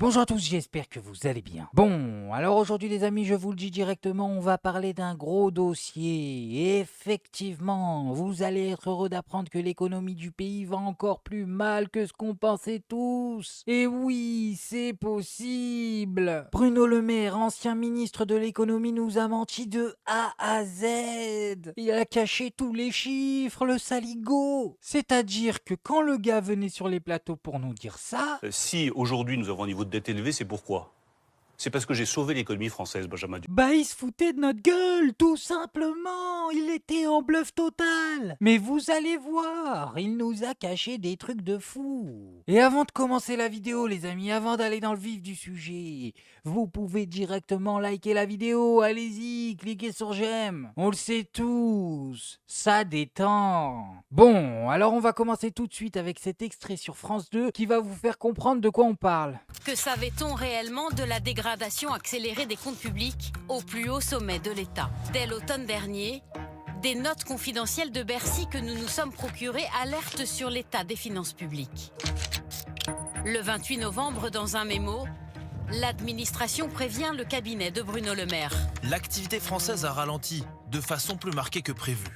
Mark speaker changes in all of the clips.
Speaker 1: Bonjour à tous, j'espère que vous allez bien. Bon, alors aujourd'hui les amis, je vous le dis directement, on va parler d'un gros dossier. Et effectivement, vous allez être heureux d'apprendre que l'économie du pays va encore plus mal que ce qu'on pensait tous. Et oui, c'est possible. Bruno Le Maire, ancien ministre de l'économie, nous a menti de A à Z. Il a caché tous les chiffres, le saligo. C'est-à-dire que quand le gars venait sur les plateaux pour nous dire ça,
Speaker 2: Si aujourd'hui nous avons un niveau de dette élevé, c'est pourquoi? C'est parce que j'ai sauvé l'économie française, Benjamin Duhamel.
Speaker 1: bah, il se foutait de notre gueule, tout simplement. Il était en bluff total. Mais vous allez voir, il nous a caché des trucs de fou. Et avant de commencer la vidéo, les amis, avant d'aller dans le vif du sujet, vous pouvez directement liker la vidéo. Allez-y, cliquez sur j'aime. On le sait tous, ça détend. Bon, alors on va commencer tout de suite avec cet extrait sur France 2 qui va vous faire comprendre de quoi on parle.
Speaker 3: Que savait-on réellement de la dégradation accélérée des comptes publics au plus haut sommet de l'État? Dès l'automne dernier, des notes confidentielles de Bercy que nous nous sommes procurées alertent sur l'état des finances publiques. Le 28 novembre, dans un mémo, l'administration prévient le cabinet de Bruno Le Maire.
Speaker 4: L'activité française a ralenti, de façon plus marquée que prévu.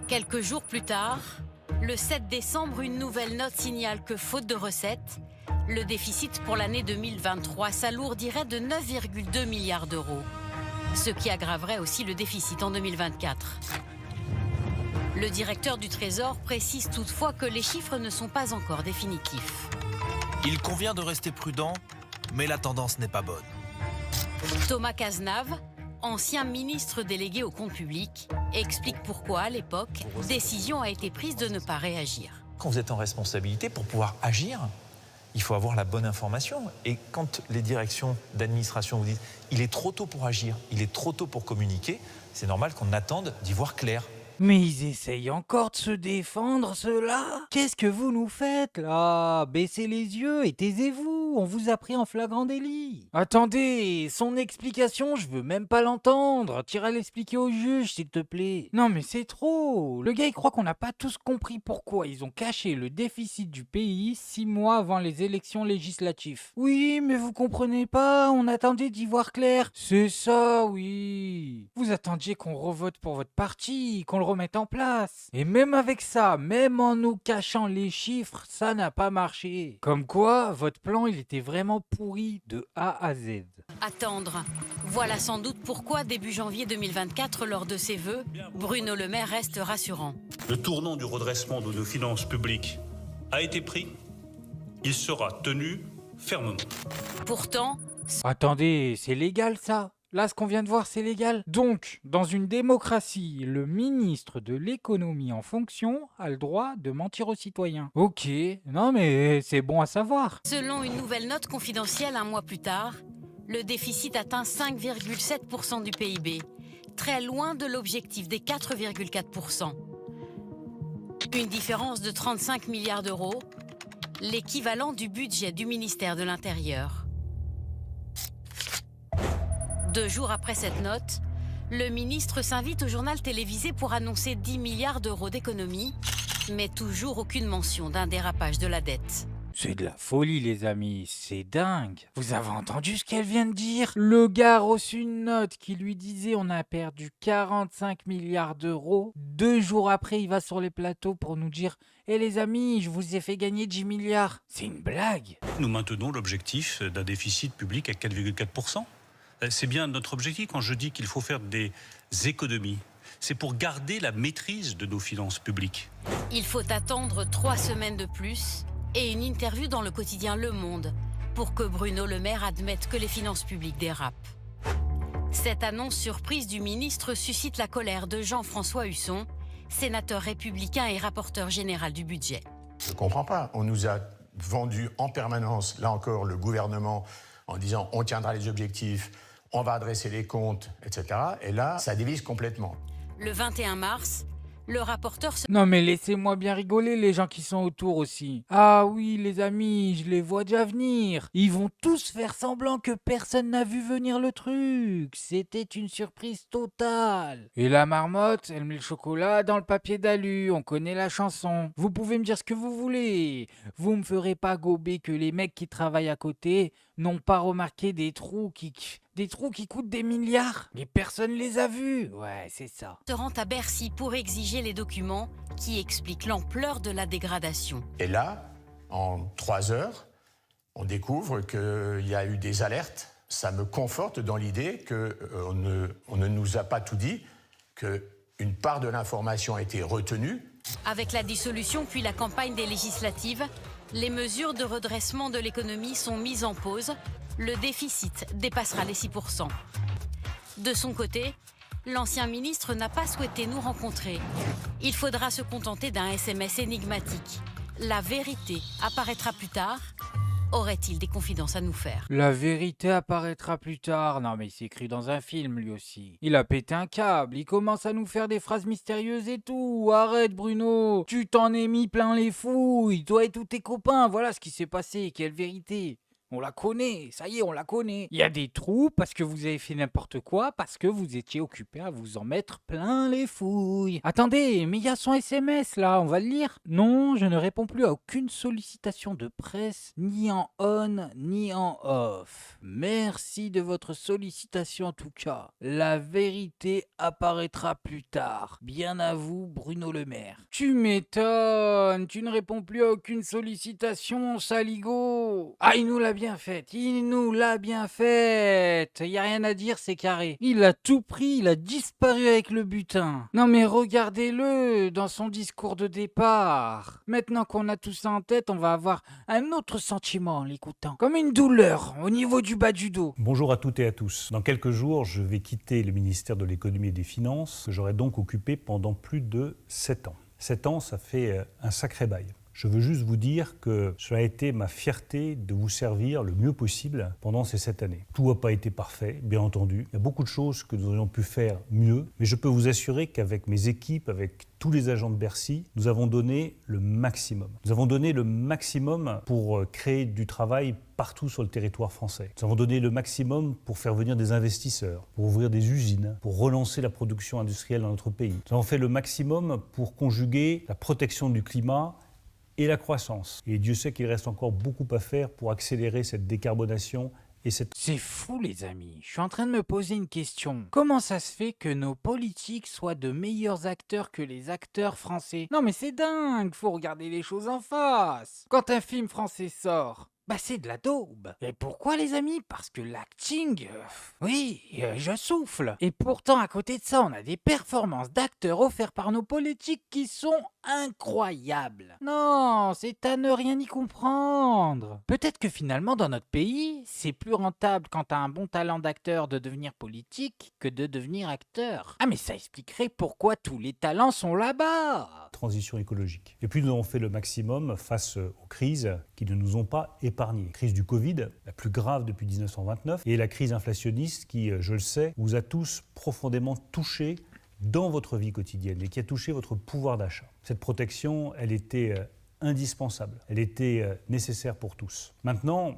Speaker 3: Quelques jours plus tard, le 7 décembre, une nouvelle note signale que, faute de recettes, le déficit pour l'année 2023 s'alourdirait de 9,2 milliards d'euros, ce qui aggraverait aussi le déficit en 2024. Le directeur du Trésor précise toutefois que les chiffres ne sont pas encore définitifs.
Speaker 4: Il convient de rester prudent, mais la tendance n'est pas bonne.
Speaker 3: Thomas Cazenave, ancien ministre délégué au compte public, explique pourquoi, à l'époque, décision a été prise de ne pas réagir.
Speaker 5: Quand vous êtes en responsabilité, pour pouvoir agir, il faut avoir la bonne information. Et quand les directions d'administration vous disent « il est trop tôt pour agir, il est trop tôt pour communiquer », c'est normal qu'on attende d'y voir clair.
Speaker 1: Mais ils essayent encore de se défendre, ceux-là. Qu'est-ce que vous nous faites, là? Baissez les yeux et taisez-vous, on vous a pris en flagrant délit. Attendez, son explication, je veux même pas l'entendre. T'iras l'expliquer au juge, s'il te plaît. Non mais c'est trop. Le gars, il croit qu'on n'a pas tous compris pourquoi ils ont caché le déficit du pays 6 mois avant les élections législatives. Oui, mais vous comprenez pas, on attendait d'y voir clair. C'est ça, oui. Vous attendiez qu'on revote pour votre parti, qu'on le remettre en place. Et même avec ça, même en nous cachant les chiffres, ça n'a pas marché. Comme quoi, votre plan, il était vraiment pourri de A à Z.
Speaker 3: Attendre. Voilà sans doute pourquoi, début janvier 2024, lors de ses vœux, Bruno Le Maire reste rassurant.
Speaker 2: Le tournant du redressement de nos finances publiques a été pris. Il sera tenu fermement.
Speaker 3: Pourtant,
Speaker 1: Attendez, c'est légal ça? Là, ce qu'on vient de voir, c'est légal. Donc, dans une démocratie, le ministre de l'économie en fonction a le droit de mentir aux citoyens. Ok, non mais c'est bon à savoir.
Speaker 3: selon une nouvelle note confidentielle un mois plus tard, le déficit atteint 5,7% du PIB, très loin de l'objectif des 4,4%. Une différence de 35 milliards d'euros, l'équivalent du budget du ministère de l'Intérieur. 2 jours après cette note, le ministre s'invite au journal télévisé pour annoncer 10 milliards d'euros d'économies, mais toujours aucune mention d'un dérapage de la dette.
Speaker 1: C'est de la folie, les amis, c'est dingue. Vous avez entendu ce qu'elle vient de dire? Le gars a reçu une note qui lui disait on a perdu 45 milliards d'euros. 2 jours après, il va sur les plateaux pour nous dire eh les amis, je vous ai fait gagner 10 milliards. C'est une blague.
Speaker 2: Nous maintenons l'objectif d'un déficit public à 4,4%. C'est bien notre objectif quand je dis qu'il faut faire des économies. C'est pour garder la maîtrise de nos finances publiques.
Speaker 3: Il faut attendre 3 semaines de plus et une interview dans le quotidien Le Monde pour que Bruno Le Maire admette que les finances publiques dérapent. Cette annonce surprise du ministre suscite la colère de Jean-François Husson, sénateur républicain et rapporteur général du budget.
Speaker 6: Je ne comprends pas. On nous a vendu en permanence, là encore, le gouvernement en disant on tiendra les objectifs, on va adresser les comptes, etc. Et là, ça divise complètement.
Speaker 3: Le 21 mars, Le rapporteur se
Speaker 1: Non mais laissez-moi bien rigoler les gens qui sont autour aussi. Ah oui les amis, je les vois déjà venir. Ils vont tous faire semblant que personne n'a vu venir le truc. C'était une surprise totale. Et la marmotte, elle met le chocolat dans le papier d'alu, on connaît la chanson. Vous pouvez me dire ce que vous voulez. Vous me ferez pas gober que les mecs qui travaillent à côté n'ont pas remarqué des trous qui coûtent des milliards. Mais personne les a vus. Ouais, c'est ça.
Speaker 3: rend à Bercy pour exiger les documents qui expliquent l'ampleur de la dégradation.
Speaker 6: Et là, en 3 heures, on découvre qu'il y a eu des alertes. Ça me conforte dans l'idée qu'on ne nous a pas tout dit, qu'une part de l'information a été retenue.
Speaker 3: Avec la dissolution puis la campagne des législatives, les mesures de redressement de l'économie sont mises en pause. Le déficit dépassera les 6%. De son côté, l'ancien ministre n'a pas souhaité nous rencontrer. Il faudra se contenter d'un SMS énigmatique. La vérité apparaîtra plus tard. Aurait-il des confidences à nous faire?
Speaker 1: La vérité apparaîtra plus tard. Non mais il s'écrit dans un film lui aussi. Il a pété un câble, il commence à nous faire des phrases mystérieuses et tout. Arrête Bruno, tu t'en es mis plein les fouilles, toi et tous tes copains, voilà ce qui s'est passé, quelle vérité. On la connaît, ça y est, on la connaît. Il y a des trous parce que vous avez fait n'importe quoi, parce que vous étiez occupé à vous en mettre plein les fouilles. Attendez, mais il y a son SMS là, on va le lire. Non, je ne réponds plus à aucune sollicitation de presse, ni en on, ni en off. Merci de votre sollicitation en tout cas. La vérité apparaîtra plus tard. Bien à vous, Bruno Le Maire. Tu m'étonnes, tu ne réponds plus à aucune sollicitation, saligo. Ah, il nous l'a bien faite, il nous l'a bien faite. Y a rien à dire, c'est carré. Il a tout pris, il a disparu avec le butin. Non mais regardez-le dans son discours de départ. Maintenant qu'on a tout ça en tête, on va avoir un autre sentiment en l'écoutant. Comme une douleur au niveau du bas du dos.
Speaker 7: Bonjour à toutes et à tous. Dans quelques jours, je vais quitter le ministère de l'économie et des finances, que j'aurai donc occupé pendant plus de 7 ans. 7 ans, ça fait un sacré bail. Je veux juste vous dire que cela a été ma fierté de vous servir le mieux possible pendant ces 7 années. Tout n'a pas été parfait, bien entendu. Il y a beaucoup de choses que nous aurions pu faire mieux, mais je peux vous assurer qu'avec mes équipes, avec tous les agents de Bercy, nous avons donné le maximum. Nous avons donné le maximum pour créer du travail partout sur le territoire français. Nous avons donné le maximum pour faire venir des investisseurs, pour ouvrir des usines, pour relancer la production industrielle dans notre pays. Nous avons fait le maximum pour conjuguer la protection du climat et la croissance. Et Dieu sait qu'il reste encore beaucoup à faire pour accélérer cette décarbonation et cette...
Speaker 1: C'est fou les amis, je suis en train de me poser une question. Comment ça se fait que nos politiques soient de meilleurs acteurs que les acteurs français? Non mais c'est dingue, faut regarder les choses en face. Quand un film français sort, bah c'est de la daube. Et pourquoi les amis? Parce que l'acting, je souffle. Et pourtant à côté de ça, on a des performances d'acteurs offertes par nos politiques qui sont incroyables. Non, c'est à ne rien y comprendre. Peut-être que finalement dans notre pays, c'est plus rentable quand t'as un bon talent d'acteur de devenir politique que de devenir acteur. Ah mais ça expliquerait pourquoi tous les talents sont là-bas.
Speaker 7: transition écologique. Et puis nous avons fait le maximum face aux crises qui ne nous ont pas épargnés. Crise du Covid, la plus grave depuis 1929, et la crise inflationniste qui, je le sais, vous a tous profondément touchés dans votre vie quotidienne et qui a touché votre pouvoir d'achat. Cette protection, elle était indispensable, elle était nécessaire pour tous. Maintenant,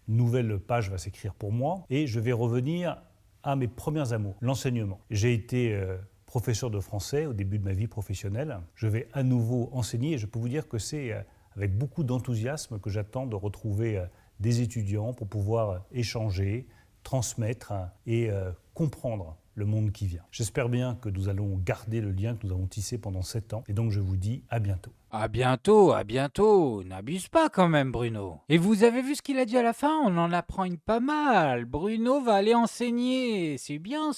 Speaker 7: une nouvelle page va s'écrire pour moi et je vais revenir à mes premiers amours, l'enseignement. J'ai été professeur de français au début de ma vie professionnelle. Je vais à nouveau enseigner et je peux vous dire que c'est avec beaucoup d'enthousiasme que j'attends de retrouver des étudiants pour pouvoir échanger, transmettre et comprendre le monde qui vient. J'espère bien que nous allons garder le lien que nous avons tissé pendant 7 ans et donc je vous dis à bientôt.
Speaker 1: À bientôt, n'abuse pas quand même Bruno. Et vous avez vu ce qu'il a dit à la fin? On en apprend une pas mal. Bruno va aller enseigner, c'est bien.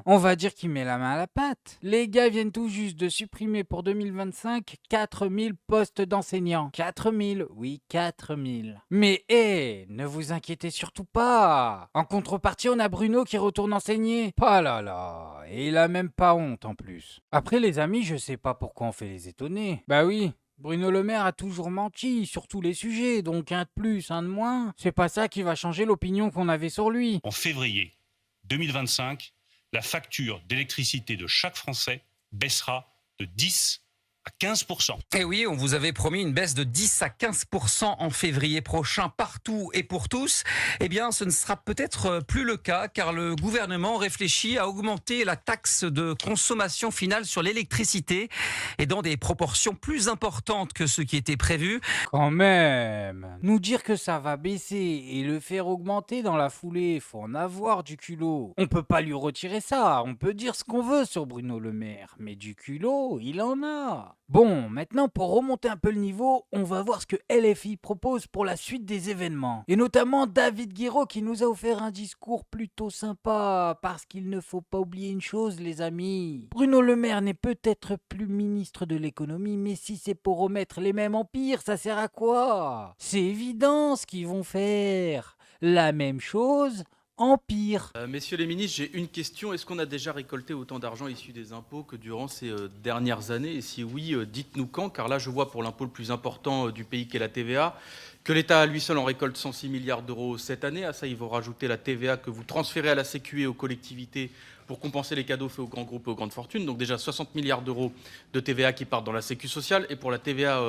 Speaker 1: On va dire qu'il met la main à la pâte. Les gars viennent tout juste de supprimer pour 2025 4000 postes d'enseignants. 4000, oui 4000. Mais ne vous inquiétez surtout pas. En contrepartie, on a Bruno qui retourne enseigner. Oh là là, et il a même pas honte en plus. Après les amis, je sais pas pourquoi on fait les étonner. Bah oui, Bruno Le Maire a toujours menti sur tous les sujets, donc un de plus, un de moins, c'est pas ça qui va changer l'opinion qu'on avait sur lui.
Speaker 2: En février 2025, la facture d'électricité de chaque Français baissera de 10 à 15%.
Speaker 8: Et oui, on vous avait promis une baisse de 10 à 15% en février prochain partout et pour tous. Eh bien, ce ne sera peut-être plus le cas car le gouvernement réfléchit à augmenter la taxe de consommation finale sur l'électricité et dans des proportions plus importantes que ce qui était prévu.
Speaker 1: Quand même, nous dire que ça va baisser et le faire augmenter dans la foulée, faut en avoir du culot. On peut pas lui retirer ça, on peut dire ce qu'on veut sur Bruno Le Maire, mais du culot, il en a. Bon, maintenant pour remonter un peu le niveau, on va voir ce que LFI propose pour la suite des événements. Et notamment David Guiraud qui nous a offert un discours plutôt sympa, parce qu'il ne faut pas oublier une chose les amis. Bruno Le Maire n'est peut-être plus ministre de l'économie, mais si c'est pour remettre les mêmes empires, ça sert à quoi? C'est évident ce qu'ils vont faire. La même chose en pire.
Speaker 9: Messieurs les ministres, j'ai une question. Est-ce qu'on a déjà récolté autant d'argent issu des impôts que durant ces dernières années? Et si oui, dites-nous quand, car là, je vois pour l'impôt le plus important du pays qu'est la TVA, que l'État à lui seul en récolte 106 milliards d'euros cette année. À ça, il faut rajouter la TVA que vous transférez à la Sécu et aux collectivités pour compenser les cadeaux faits aux grands groupes et aux grandes fortunes. Donc déjà 60 milliards d'euros de TVA qui partent dans la Sécu sociale. Et pour la TVA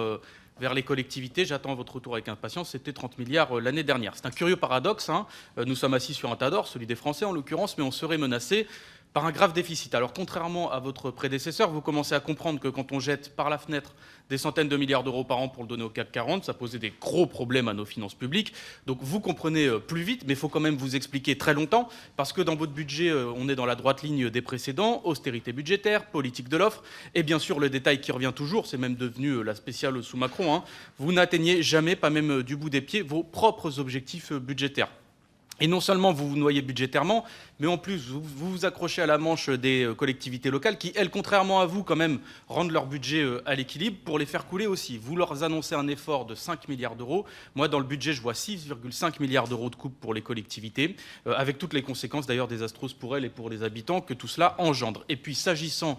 Speaker 9: vers les collectivités, j'attends votre retour avec impatience, c'était 30 milliards l'année dernière. C'est un curieux paradoxe, hein. Nous sommes assis sur un tas d'or, celui des Français en l'occurrence, mais on serait menacé par un grave déficit. Alors contrairement à votre prédécesseur, vous commencez à comprendre que quand on jette par la fenêtre des centaines de milliards d'euros par an pour le donner au CAC 40, ça posait des gros problèmes à nos finances publiques. Donc vous comprenez plus vite, mais il faut quand même vous expliquer très longtemps, parce que dans votre budget, on est dans la droite ligne des précédents, austérité budgétaire, politique de l'offre, et bien sûr le détail qui revient toujours, c'est même devenu la spéciale sous Macron, hein. Vous n'atteignez jamais, pas même du bout des pieds, vos propres objectifs budgétaires. Et non seulement vous vous noyez budgétairement, mais en plus vous vous accrochez à la manche des collectivités locales qui, elles, contrairement à vous, quand même, rendent leur budget à l'équilibre pour les faire couler aussi. Vous leur annoncez un effort de 5 milliards d'euros. Moi, dans le budget, je vois 6,5 milliards d'euros de coupe pour les collectivités, avec toutes les conséquences d'ailleurs désastreuses pour elles et pour les habitants que tout cela engendre. Et puis, s'agissant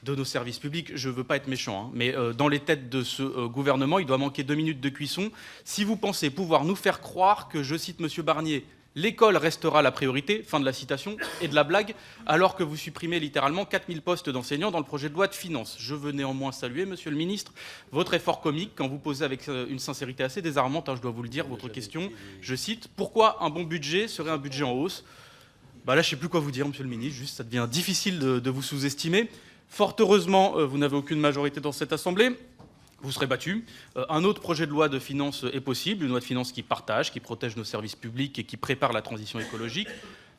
Speaker 9: de nos services publics, je ne veux pas être méchant, hein, mais dans les têtes de ce gouvernement, il doit manquer 2 minutes de cuisson. Si vous pensez pouvoir nous faire croire que, je cite M. Barnier, l'école restera la priorité, fin de la citation, et de la blague, alors que vous supprimez littéralement 4000 postes d'enseignants dans le projet de loi de finances. Je veux néanmoins saluer, monsieur le ministre, votre effort comique quand vous posez avec une sincérité assez désarmante, hein, je dois vous le dire, votre question, je cite, « Pourquoi un bon budget serait un budget en hausse ?» Là, je ne sais plus quoi vous dire, monsieur le ministre, juste ça devient difficile de vous sous-estimer. Fort heureusement, vous n'avez aucune majorité dans cette Assemblée. Vous serez battu. Un autre projet de loi de finances est possible, une loi de finances qui partage, qui protège nos services publics et qui prépare la transition écologique.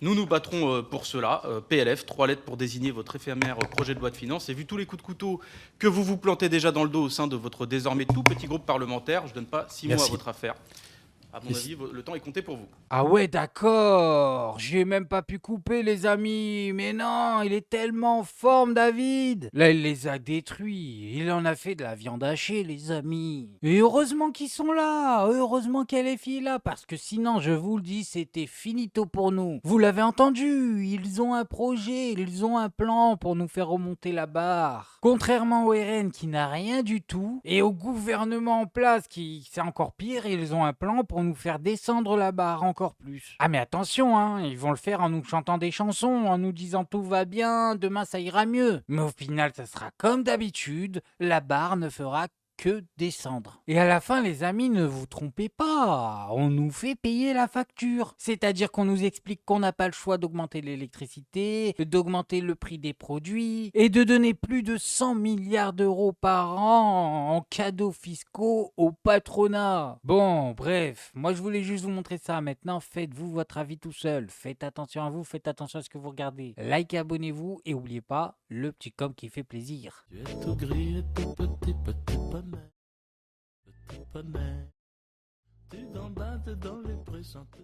Speaker 9: Nous nous battrons pour cela. PLF, 3 lettres pour désigner votre éphémère projet de loi de finances. Et vu tous les coups de couteau que vous vous plantez déjà dans le dos au sein de votre désormais tout petit groupe parlementaire, je ne donne pas 6 mois à votre affaire. À mon avis, le temps est compté pour vous.
Speaker 1: Ah ouais, d'accord. J'ai même pas pu couper, les amis. Mais non, il est tellement en forme, David. Là, il les a détruits. Il en a fait de la viande hachée, les amis. Et heureusement qu'ils sont là. Heureusement qu'elle est fille là. Parce que sinon, je vous le dis, c'était finito pour nous. Vous l'avez entendu. Ils ont un projet, ils ont un plan pour nous faire remonter la barre. Contrairement au RN qui n'a rien du tout. Et au gouvernement en place qui, c'est encore pire, ils ont un plan pour nous faire descendre la barre encore plus. Ah mais attention, hein, ils vont le faire en nous chantant des chansons, en nous disant tout va bien, demain ça ira mieux. Mais au final, ça sera comme d'habitude, la barre ne fera que descendre. Et à la fin, les amis, ne vous trompez pas, on nous fait payer la facture. C'est-à-dire qu'on nous explique qu'on n'a pas le choix d'augmenter l'électricité, d'augmenter le prix des produits et de donner plus de 100 milliards d'euros par an en cadeaux fiscaux au patronat. Bon, bref, moi je voulais juste vous montrer ça. Maintenant, faites-vous votre avis tout seul. Faites attention à vous, faites attention à ce que vous regardez. Likez, abonnez-vous et n'oubliez pas le petit com qui fait plaisir.
Speaker 10: Tu es tout gris et tout petit, petit poney. Petit poney. Tu gambades dans les prés sans te